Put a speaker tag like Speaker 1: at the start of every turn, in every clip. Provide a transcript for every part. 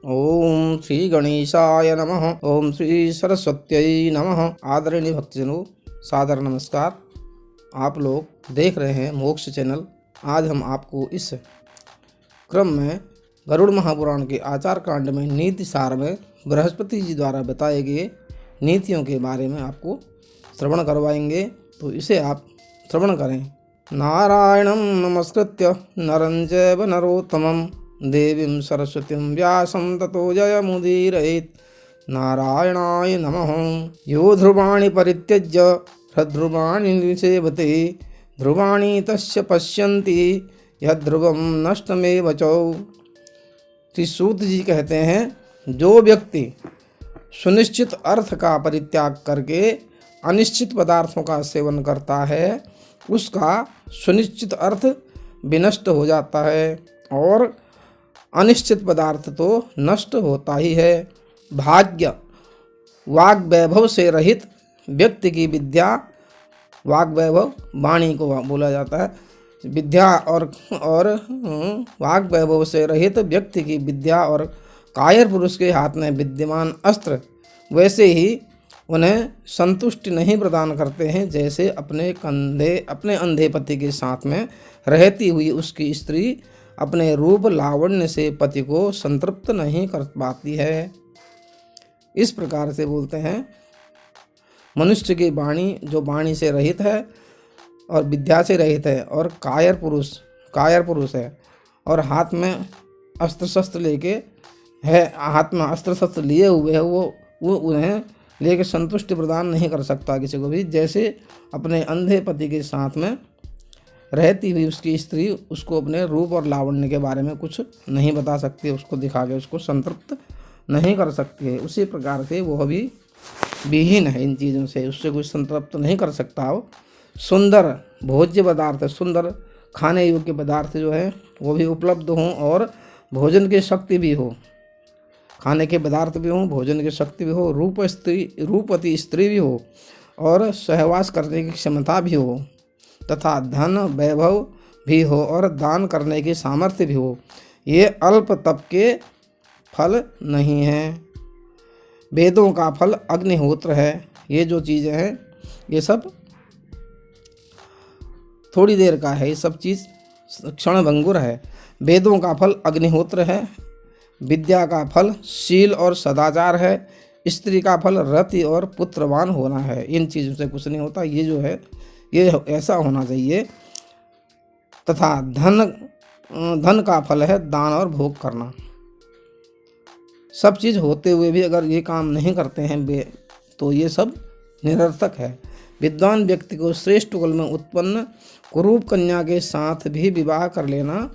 Speaker 1: ओम श्री गणेशाय नमः। ओम श्री सरस्वत्यै नमः। आदरणीय भक्तजनों, सादर नमस्कार। आप लोग देख रहे हैं मोक्ष चैनल। आज हम आपको इस क्रम में गरुड़ महापुराण के आचार कांड में नीति सार में बृहस्पति जी द्वारा बताए गए नीतियों के बारे में आपको श्रवण करवाएंगे, तो इसे आप श्रवण करें। नारायणं नमस्कृत्य नरं चैव नरोत्तमं देवीं सरस्वतीं व्यासं ततो जयमुदीरयेत्। नारायणाय नमः। यो ध्रुवाणि परित्यज्य हृद्ध्रुवाणि निषेवते ध्रुवाणि तस्य पश्यन्ति यद्ध्रुवं नष्टमेव च। श्री सूत जी कहते हैं, जो व्यक्ति सुनिश्चित अर्थ का परित्याग करके अनिश्चित पदार्थों का सेवन करता है, उसका सुनिश्चित अर्थ विनष्ट हो जाता है और अनिश्चित पदार्थ तो नष्ट होता ही है। भाग्य वाग वैभव से रहित व्यक्ति की विद्या, वाग वैभव वाणी को बोला जाता है। विद्या और वाग वैभव से रहित व्यक्ति की विद्या और कायर पुरुष के हाथ में विद्यमान अस्त्र वैसे ही उन्हें संतुष्टि नहीं प्रदान करते हैं, जैसे अपने अंधे पति के साथ में रहती हुई उसकी स्त्री अपने रूप लावण्य से पति को संतृप्त नहीं कर पाती है। इस प्रकार से बोलते हैं, मनुष्य की वाणी जो वाणी से रहित है और विद्या से रहित है और कायर पुरुष है और हाथ में अस्त्र शस्त्र लेके है, हाथ में अस्त्र शस्त्र लिए हुए है, वो उन्हें लेके संतुष्टि प्रदान नहीं कर सकता किसी को भी। जैसे अपने अंधे पति के साथ में रहती हुई उसकी स्त्री उसको अपने रूप और लावण्य के बारे में कुछ नहीं बता सकती, उसको दिखा के उसको संतृप्त नहीं कर सकती है। उसी प्रकार से वह भी विहीन है इन चीज़ों से, उससे कुछ संतृप्त नहीं कर सकता हो। सुंदर भोज्य पदार्थ, सुंदर खाने योग्य पदार्थ जो है वो भी उपलब्ध हों और भोजन की शक्ति भी हो, खाने के पदार्थ भी हों, भोजन की शक्ति भी हो, रूपवती स्त्री भी हो और सहवास करने की क्षमता भी हो तथा धन वैभव भी हो और दान करने की सामर्थ्य भी हो। ये अल्प तप के फल नहीं है, वेदों का फल अग्निहोत्र है। ये जो चीज़ें हैं ये सब थोड़ी देर का है, ये सब चीज़ क्षणभंगुर है। वेदों का फल अग्निहोत्र है, विद्या का फल शील और सदाचार है, स्त्री का फल रति और पुत्रवान होना है। इन चीज़ों से कुछ नहीं होता, ये जो है ये ऐसा होना चाहिए। तथा धन का फल है दान और भोग करना। सब चीज़ होते हुए भी अगर ये काम नहीं करते हैं तो ये सब निरर्थक है। विद्वान व्यक्ति को श्रेष्ठ कुल में उत्पन्न कुरूप कन्या के साथ भी विवाह कर लेना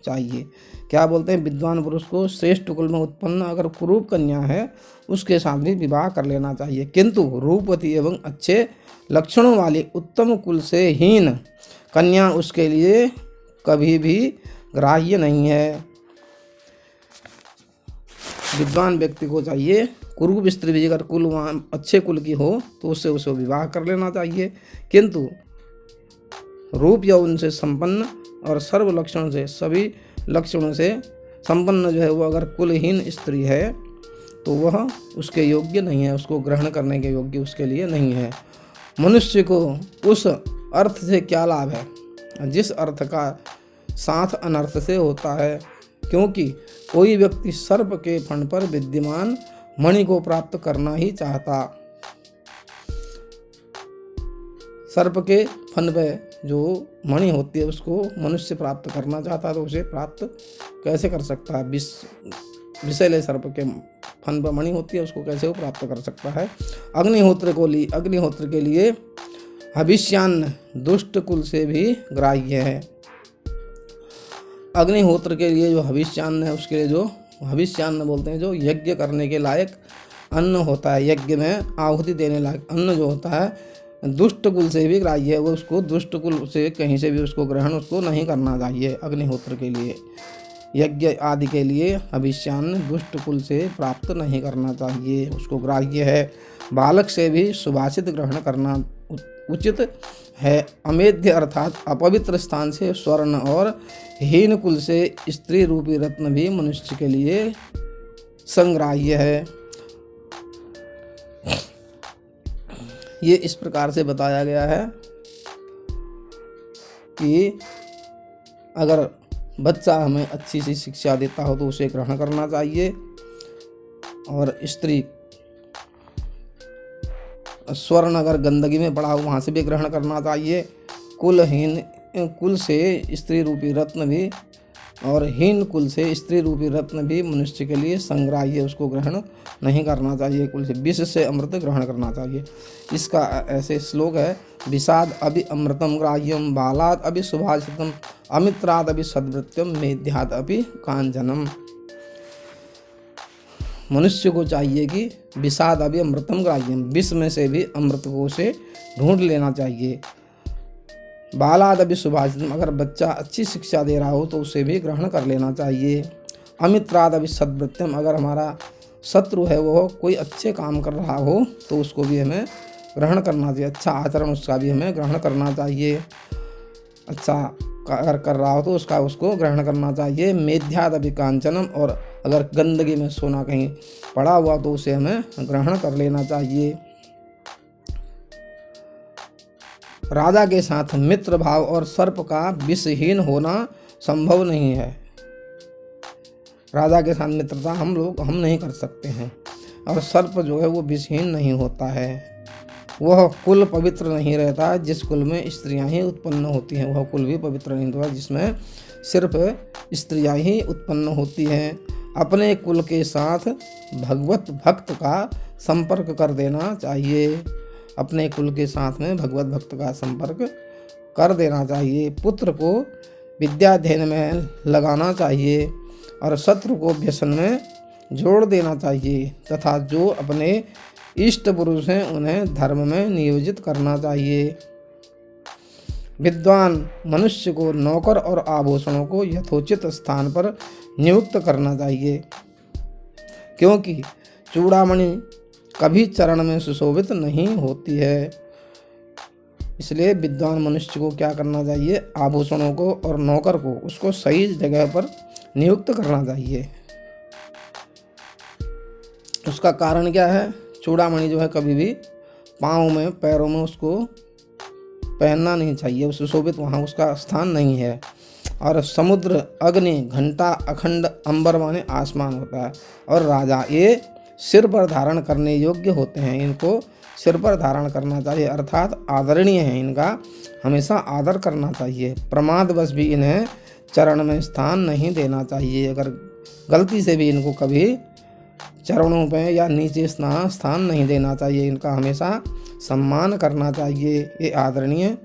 Speaker 1: चाहिए। क्या बोलते हैं, विद्वान पुरुष को श्रेष्ठ कुल में उत्पन्न अगर कुरूप कन्या है उसके साथ भी विवाह कर लेना चाहिए, किंतु रूपवती एवं अच्छे लक्षणों वाली उत्तम कुल से हीन कन्या उसके लिए कभी भी ग्राह्य नहीं है। विद्वान व्यक्ति को चाहिए कुरूप स्त्री भी अगर कुल अच्छे कुल की हो तो उससे उसे विवाह कर लेना चाहिए, किंतु रूप यौवन से संपन्न और सर्व लक्षण से सभी लक्षणों से संपन्न जो है वो अगर कुलहीन स्त्री है तो वह उसके योग्य नहीं है, उसको ग्रहण करने के योग्य उसके लिए नहीं है। मनुष्य को उस अर्थ से क्या लाभ है जिस अर्थ का साथ अनर्थ से होता है, क्योंकि कोई व्यक्ति सर्प के फण पर विद्यमान मणि को प्राप्त करना ही चाहता। सर्प के फन पे जो मणि होती है उसको मनुष्य प्राप्त करना चाहता है, तो उसे प्राप्त कैसे कर सकता है? विषैले सर्प के फन पर मणि होती है, उसको कैसे वो प्राप्त कर सकता है? अग्निहोत्र के लिए हविष्यान्न दुष्ट कुल से भी ग्राह्य है। अग्निहोत्र के लिए जो हविष्यान्न है, उसके लिए जो हविष्यान्न बोलते हैं, जो यज्ञ करने के लायक अन्न होता है, यज्ञ में आहुति देने लायक अन्न जो होता है, दुष्ट कुल से भी ग्राह्य है। वो उसको दुष्ट कुल से कहीं से भी उसको ग्रहण उसको नहीं करना चाहिए। अग्निहोत्र के लिए, यज्ञ आदि के लिए हविष्यान्न दुष्ट कुल से प्राप्त नहीं करना चाहिए, उसको ग्राह्य है। बालक से भी सुभाषित ग्रहण करना उचित है। अमेध्य अर्थात अपवित्र स्थान से स्वर्ण और हीन कुल से स्त्री रूपी रत्न भी मनुष्य के लिए संग्राह्य है। ये इस प्रकार से बताया गया है कि अगर बच्चा हमें अच्छी सी शिक्षा देता हो तो उसे ग्रहण करना चाहिए, और स्त्री स्वर्ण अगर गंदगी में पड़ा हो वहाँ से भी ग्रहण करना चाहिए। कुल से स्त्री रूपी रत्न भी और हीन कुल से स्त्री रूपी रत्न भी मनुष्य के लिए संग्राह्य, उसको ग्रहण नहीं करना चाहिए। कुल से विष से अमृत ग्रहण करना चाहिए। इसका ऐसे श्लोक है, विषाद अभि अमृतम ग्राह्यम, बालाद अभि सुभाषितम, अमित्राद अभि सद्वृत्यम, मेध्याद अभि कांचनम। मनुष्य को चाहिए कि विषाद अभि अमृतम ग्राह्यम, विष में से भी अमृत को से ढूंढ लेना चाहिए। बालाद अभि सुभाषितम, अगर बच्चा अच्छी शिक्षा दे रहा हो तो उसे भी ग्रहण कर लेना चाहिए। अमित्राद अभि सद्वृत्यम, अगर हमारा शत्रु है वो कोई अच्छे काम कर रहा हो तो उसको भी हमें ग्रहण करना चाहिए, अच्छा आचरण उसका भी हमें ग्रहण करना चाहिए। अच्छा अगर कर रहा हो तो उसको ग्रहण करना चाहिए। मेध्याद अभि कांचनम, और अगर गंदगी में सोना कहीं पड़ा हुआ तो उसे हमें ग्रहण कर लेना चाहिए। राजा के साथ मित्र भाव और सर्प का विषहीन होना संभव नहीं है। राजा के साथ मित्रता हम नहीं कर सकते हैं, और सर्प जो है वो विषहीन नहीं होता है। वह कुल पवित्र नहीं रहता, जिस कुल में स्त्रियां ही उत्पन्न होती हैं वह कुल भी पवित्र नहीं होता, जिसमें सिर्फ स्त्रियां ही उत्पन्न होती हैं। अपने कुल के साथ भगवत भक्त का संपर्क कर देना चाहिए। अपने कुल के साथ में भगवत भक्त का संपर्क कर देना चाहिए। पुत्र को विद्याध्ययन में लगाना चाहिए और शत्रु को व्यसन में जोड़ देना चाहिए, तथा जो अपने इष्ट पुरुष हैं उन्हें धर्म में नियोजित करना चाहिए। विद्वान मनुष्य को नौकर और आभूषणों को यथोचित स्थान पर नियुक्त करना चाहिए, क्योंकि चूड़ामणि कभी चरण में सुशोभित नहीं होती है। इसलिए विद्वान मनुष्य को क्या करना चाहिए, आभूषणों को और नौकर को उसको सही जगह पर नियुक्त करना चाहिए। उसका कारण क्या है, चूड़ामणि जो है कभी भी पाँव में पैरों में उसको पहनना नहीं चाहिए, सुशोभित वहाँ उसका स्थान नहीं है। और समुद्र, अग्नि, घंटा, अखंड अंबर माने आसमान होता है, और राजा ये सिर पर धारण करने योग्य होते हैं, इनको सिर पर धारण करना चाहिए, अर्थात आदरणीय है, इनका हमेशा आदर करना चाहिए। प्रमादवश भी इन्हें चरण में स्थान नहीं देना चाहिए। अगर गलती से भी इनको कभी चरणों पे या नीचे स्थान नहीं देना चाहिए, इनका हमेशा सम्मान करना चाहिए। ये आदरणीय,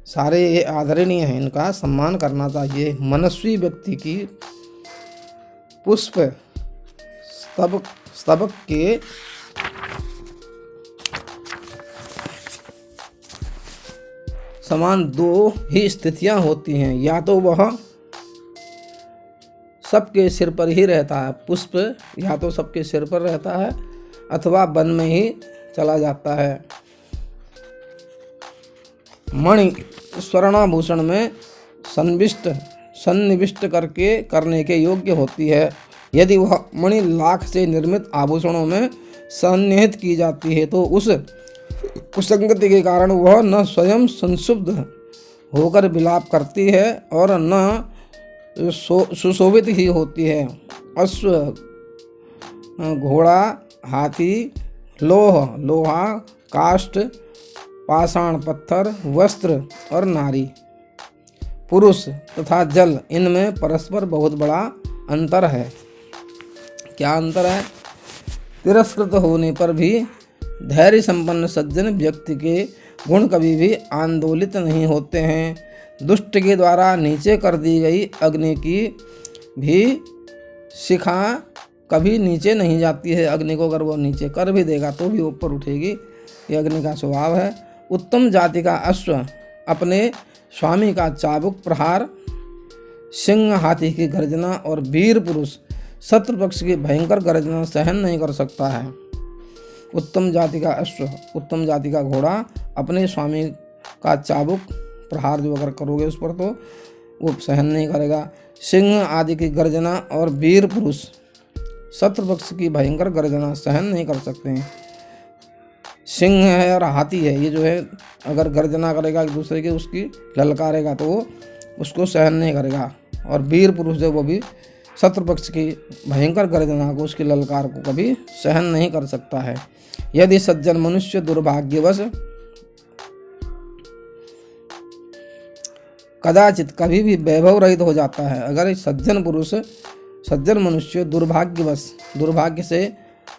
Speaker 1: सारे ये आदरणीय हैं, इनका सम्मान करना चाहिए। मनस्वी व्यक्ति की पुष्प स्तबक के समान दो ही स्थितियां होती हैं, या तो वह सबके सिर पर ही रहता है, पुष्प या तो सबके सिर पर रहता है अथवा वन में ही चला जाता है। मणि स्वर्णाभूषण में सन्निविष्ट करने के योग्य होती है। यदि वह मणि लाख से निर्मित आभूषणों में सन्निहित की जाती है तो उस कुसंगति के कारण वह न स्वयं संशुद्ध होकर विलाप करती है और न सुशोभित ही होती है। अश्व, घोड़ा, हाथी, लोहा, काष्ठ, पाषाण पत्थर, वस्त्र और नारी, पुरुष तथा जल, इनमें परस्पर बहुत बड़ा अंतर है। क्या अंतर है? तिरस्कृत होने पर भी धैर्य संपन्न सज्जन व्यक्ति के गुण कभी भी आंदोलित नहीं होते हैं। दुष्ट के द्वारा नीचे कर दी गई अग्नि की भी शिखा कभी नीचे नहीं जाती है। अग्नि को अगर वो नीचे कर भी देगा तो भी ऊपर उठेगी, ये अग्नि का स्वभाव है। उत्तम जाति का अश्व अपने स्वामी का चाबुक प्रहार, सिंह हाथी की गर्जना और वीर पुरुष शत्रु पक्ष की भयंकर गर्जना सहन नहीं कर सकता है। उत्तम जाति का अश्व, उत्तम जाति का घोड़ा अपने स्वामी का चाबुक प्रहार जो अगर करोगे उस पर तो वो सहन नहीं करेगा। सिंह आदि की गर्जना और वीर पुरुष शत्रु पक्ष की भयंकर गर्जना सहन नहीं कर सकते हैं। सिंह है और हाथी है, ये जो है अगर गर्जना करेगा एक दूसरे की, उसकी ललकारेगा तो वो उसको सहन नहीं करेगा। और वीर पुरुष जो वो भी शत्रु पक्ष की भयंकर गर्जना को, उसकी ललकार को कभी सहन नहीं कर सकता है। यदि सज्जन मनुष्य दुर्भाग्यवश कदाचित कभी भी वैभव रहित हो जाता है, अगर सज्जन पुरुष, सज्जन मनुष्य दुर्भाग्यवश, दुर्भाग्य से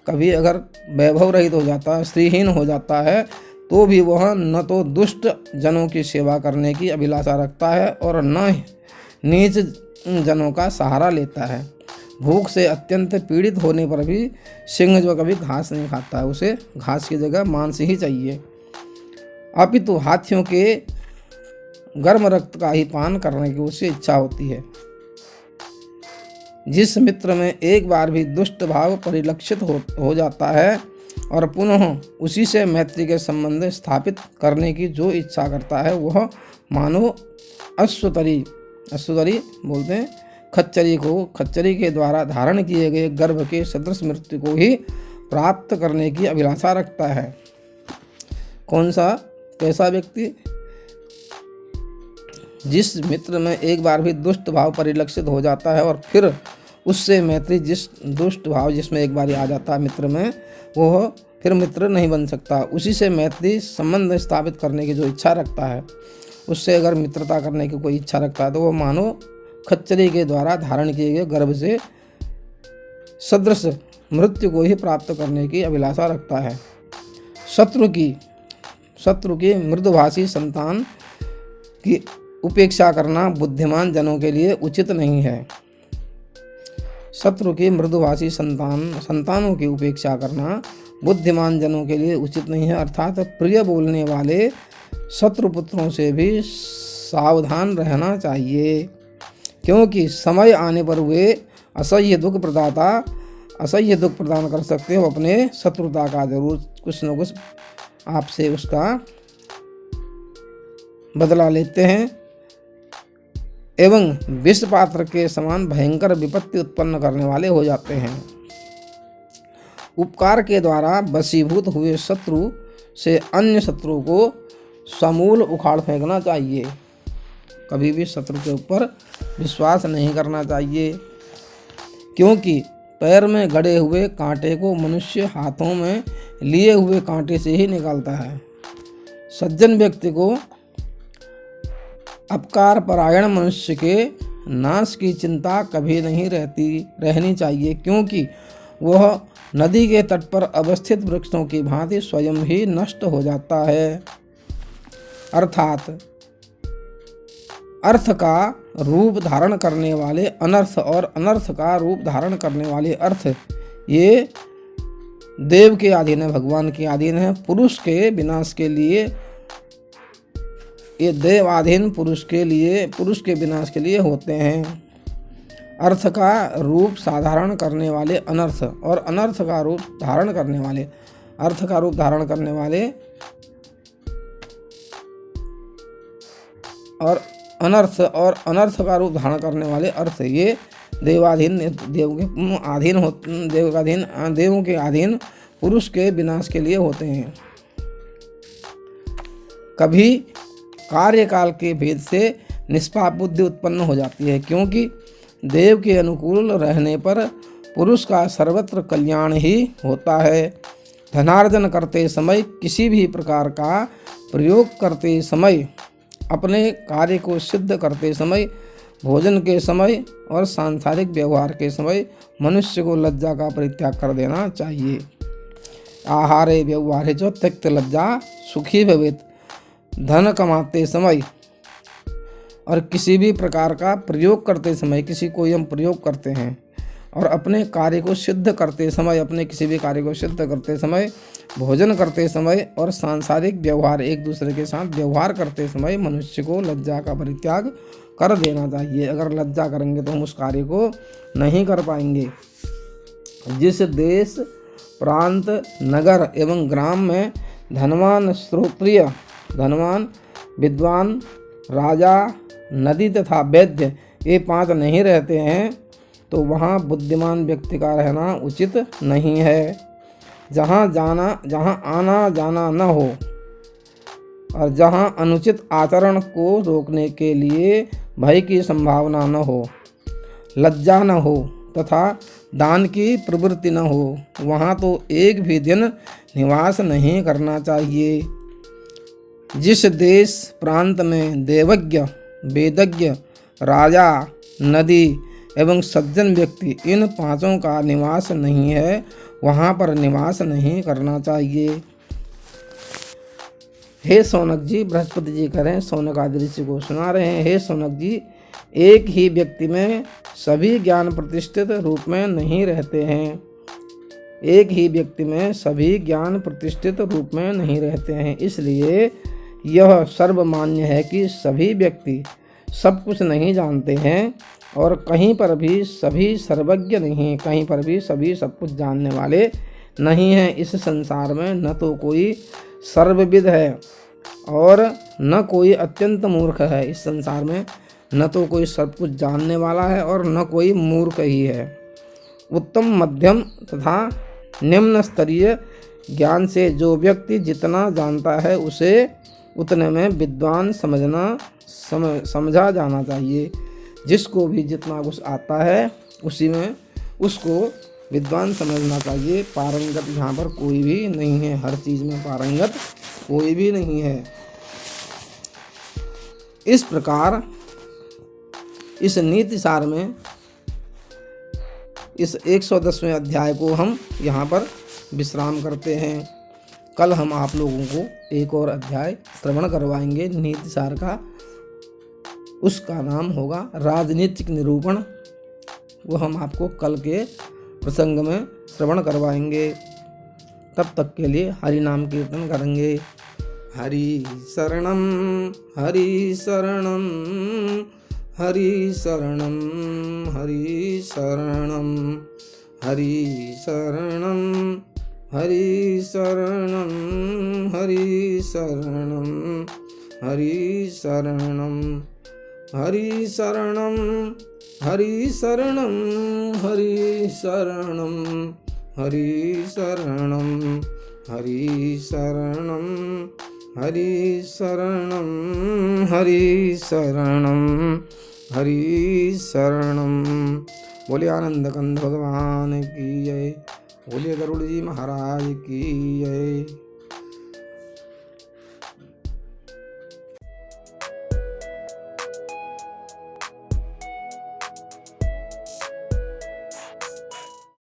Speaker 1: कभी अगर वैभव रहित हो जाता है, स्त्रीहीन हो जाता है, तो भी वह न तो दुष्ट जनों की सेवा करने की अभिलाषा रखता है और न नीच जनों का सहारा लेता है। भूख से अत्यंत पीड़ित होने पर भी सिंह जो कभी घास नहीं खाता है, उसे घास की जगह मांस ही चाहिए। अपितु हाथियों के गर्म रक्त का ही पान करने की उसे इच्छा होती है। जिस मित्र में एक बार भी दुष्ट भाव परिलक्षित हो जाता है और पुनः उसी से मैत्री के संबंध स्थापित करने की जो इच्छा करता है, वह मानो अश्वतरी बोलते हैं, खच्चरी के द्वारा धारण किए गए गर्भ के सदृश मृत्यु को ही प्राप्त करने की अभिलाषा रखता है। कौन सा, कैसा व्यक्ति? जिस मित्र में एक बार भी दुष्ट भाव परिलक्षित हो जाता है और फिर उससे मैत्री, जिस दुष्ट भाव जिसमें एक बार आ जाता है मित्र में, वो फिर मित्र नहीं बन सकता। उसी से मैत्री संबंध स्थापित करने की जो इच्छा रखता है, उससे अगर मित्रता करने की कोई इच्छा रखता है, तो वो मानो खच्चरी के द्वारा धारण किए गए गर्भ से सदृश मृत्यु को ही प्राप्त करने की अभिलाषा रखता है। शत्रु की मृदुभाषी संतान की उपेक्षा करना बुद्धिमान जनों के लिए उचित नहीं है। शत्रु की मृदुभाषी संतानों की उपेक्षा करना बुद्धिमान जनों के लिए उचित नहीं है, अर्थात प्रिय बोलने वाले शत्रुपुत्रों से भी सावधान रहना चाहिए, क्योंकि समय आने पर वे असह्य दुख प्रदान कर सकते हो। अपने शत्रुता का जरूर कुछ न कुछ आपसे उसका बदला लेते हैं एवं विष पात्र के समान भयंकर विपत्ति उत्पन्न करने वाले हो जाते हैं। उपकार के द्वारा वशीभूत हुए शत्रु से अन्य शत्रु को समूल उखाड़ फेंकना चाहिए। कभी भी शत्रु के ऊपर विश्वास नहीं करना चाहिए, क्योंकि पैर में गड़े हुए कांटे को मनुष्य हाथों में लिए हुए कांटे से ही निकालता है। सज्जन व्यक्ति को अपकार परायण मनुष्य के नाश की चिंता कभी नहीं रहनी चाहिए, क्योंकि वह नदी के तट पर अवस्थित वृक्षों की भांति स्वयं ही नष्ट हो जाता है। अर्थात अर्थ का रूप धारण करने वाले अनर्थ और अनर्थ का रूप धारण करने वाले अर्थ, ये देव के अधीन है, भगवान के अधीन है। पुरुष के विनाश के लिए ये देवाधीन पुरुष के विनाश के लिए होते हैं। अर्थ का रूप साधारण करने वाले अनर्थ और अनर्थ का रूप धारण करने वाले अर्थ का रूप धारण करने वाले और अनर्थ और अनर्थ का रूप धारण करने वाले अर्थ, ये देवाधीन देवों के अधीन पुरुष के विनाश के लिए होते हैं। कभी कार्यकाल के भेद से निष्पाप बुद्धि उत्पन्न हो जाती है, क्योंकि देव के अनुकूल रहने पर पुरुष का सर्वत्र कल्याण ही होता है। धनार्जन करते समय, किसी भी प्रकार का प्रयोग करते समय, अपने कार्य को सिद्ध करते समय, भोजन के समय और सांसारिक व्यवहार के समय मनुष्य को लज्जा का परित्याग कर देना चाहिए। आहारे व्यवहारे जो त्यक्त लज्जा सुखी भवेत्। धन कमाते समय और किसी भी प्रकार का प्रयोग करते समय, किसी को हम प्रयोग करते हैं, और अपने कार्य को सिद्ध करते समय, अपने किसी भी कार्य को सिद्ध करते समय, भोजन करते समय और सांसारिक व्यवहार, एक दूसरे के साथ व्यवहार करते समय मनुष्य को लज्जा का परित्याग कर देना चाहिए। अगर लज्जा करेंगे तो हम उस कार्य को नहीं कर पाएंगे। जिस देश, प्रांत, नगर एवं ग्राम में धनवान, श्रोत्रिय, धनवान, विद्वान, राजा, नदी तथा वैद्य, ये 5 नहीं रहते हैं, तो वहाँ बुद्धिमान व्यक्ति का रहना उचित नहीं है। जहाँ आना जाना न हो और जहाँ अनुचित आचरण को रोकने के लिए भय की संभावना न हो, लज्जा न हो तथा दान की प्रवृत्ति न हो, वहाँ तो एक भी दिन निवास नहीं करना चाहिए। जिस देश प्रांत में देवज्ञ, वेदज्ञ, राजा, नदी एवं सज्जन व्यक्ति इन पांचों का निवास नहीं है, वहाँ पर निवास नहीं करना चाहिए। हे शौनक जी, बृहस्पति जी कह रहे हैं, शौनक आदि ऋषि को सुना रहे हैं, हे शौनक जी, एक ही व्यक्ति में सभी ज्ञान प्रतिष्ठित रूप में नहीं रहते हैं। एक ही व्यक्ति में सभी ज्ञान प्रतिष्ठित रूप में नहीं रहते हैं। इसलिए यह सर्वमान्य है कि सभी व्यक्ति सब कुछ नहीं जानते हैं और कहीं पर भी सभी सर्वज्ञ नहीं, कहीं पर भी सभी सब कुछ जानने वाले नहीं हैं। इस संसार में न तो कोई सर्वविद है और न कोई अत्यंत मूर्ख है। इस संसार में न तो कोई सब कुछ जानने वाला है और न कोई मूर्ख ही है। उत्तम, मध्यम तथा निम्न स्तरीय ज्ञान से जो व्यक्ति जितना जानता है उसे उतने में विद्वान समझा जाना चाहिए। जिसको भी जितना कुछ आता है उसी में उसको विद्वान समझना चाहिए। पारंगत यहाँ पर कोई भी नहीं है, हर चीज़ में पारंगत कोई भी नहीं है। इस प्रकार इस नीति सार में इस 110वें अध्याय को हम यहाँ पर विश्राम करते हैं। कल हम आप लोगों को एक और अध्याय श्रवण करवाएंगे नीति सार का। उसका नाम होगा राजनीतिक निरूपण। वो हम आपको कल के प्रसंग में श्रवण करवाएंगे। तब तक के लिए हरि नाम कीर्तन करेंगे। हरि शरणम हरि शरणम हरि शरणम हरि शरणम हरि शरणम हरि शरणम हरि शरणम हरि शरणम हरि शरणम हरि शरणम हरि शरणम हरि शरणम हरि शरणम हरि शरणम हरि शरणम हरि शरणम। बोले आनंद कंद भगवान की जय। बोले गरुड़ जी महाराज की जय।